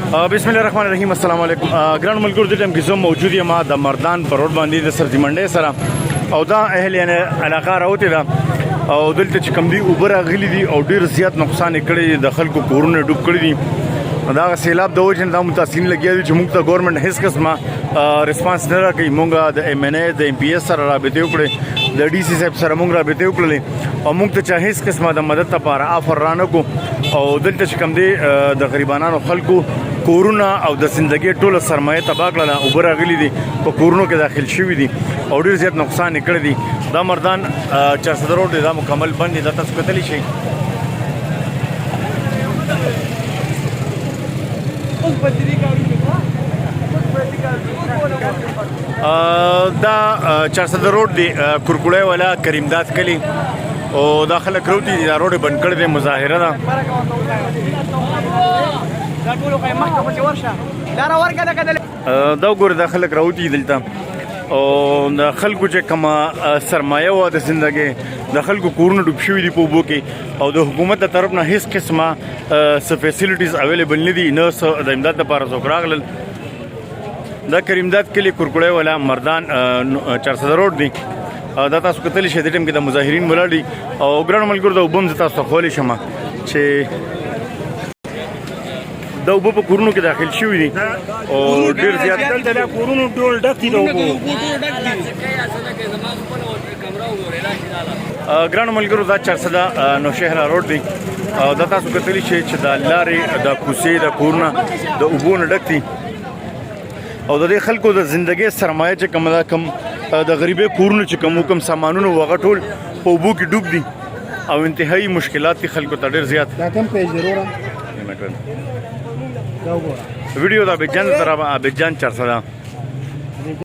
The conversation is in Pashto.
بسم الله الرحمن الرحیم. السلام علیکم ګران ملګرو. د ټیم کې زه موجود یم د مردان په روډ باندې د سرزي منډۍ سره او دا اهل یعنی علاقه راوتې ده او دلته چې کوم دي اوبه راغلي دي او ډېر زیات نقصان یې کړی دی، د خلکو کورونه ډوب کړي دي. دا سیلاب د وجې نه دا متاثرین لګیا دي چې موږ ته ګورنمنټ هیڅ قسمه ریسپانس نه راکوي. موږ د ایم ان ای د ایم پی ایس سره رابطې وکړې، د ډي سی صاحب سره موږ رابطې وکړلې او موږ ته چا هیڅ قسمه د مدد لپاره آفر رانه کو. او دلته چې کوم دی د غریبانو خلکو کورونه او د زندګۍ ټوله سرمایه تباه کړله، اوبه راغلي دي، په کورونو کې داخل شوي دي او ډېر زیات نقصان یې کړی دی. دا مردان 400 روډ دی، دا مکمل بند دی، دا تاسو کتلی شئ. دا 400 روډ دی، کورکوړی والا کریمداد کلی او دا خلک روتی دي، دا روډ یې بند کړی دی، مظاهره ده. دا وګوره دا خلک راوتي دلته او د خلکو چې کومه سرمایه وه د زندګۍ، د خلکو کورونه ډوب شوي دي په اوبو کې او د حکومت د طرف نه هیڅ قسمه څه فیسیلیټیز اویلیبل نه دي، نه څه د امداد لپاره څوک راغلل. دا کریمداد کلی کورکوړی والا مردان 400 روډ دی. دا تاسو کتلی شئ د ټیم کې د مظاهرین ولاړ دي او ګرانو ملګرو د اوبه هم زه تاسو ته ښوولی شم چې دا اوبه په کورونو کې داخل شوي دي او ډېر زیات کورونو ټول ډک دي د اوبو. ګرانو ملګرو دا 400 نوشهره روډ دی او دا تاسو کتلی شئ چې د لارې د کوڅې د کورونه د اوبو نه ډک دي او د دې خلکو د زندګۍ سرمایه چې کومه ده، کوم د غریبۍ کورونه چې کوم سامانونه وغه ټول په اوبو کې ډوب دي او انتهایی مشکلات دي خلکو ته ډېر زیات. دا کوم پیج ضروره ویډیو دا بیجان طرف بیجان 400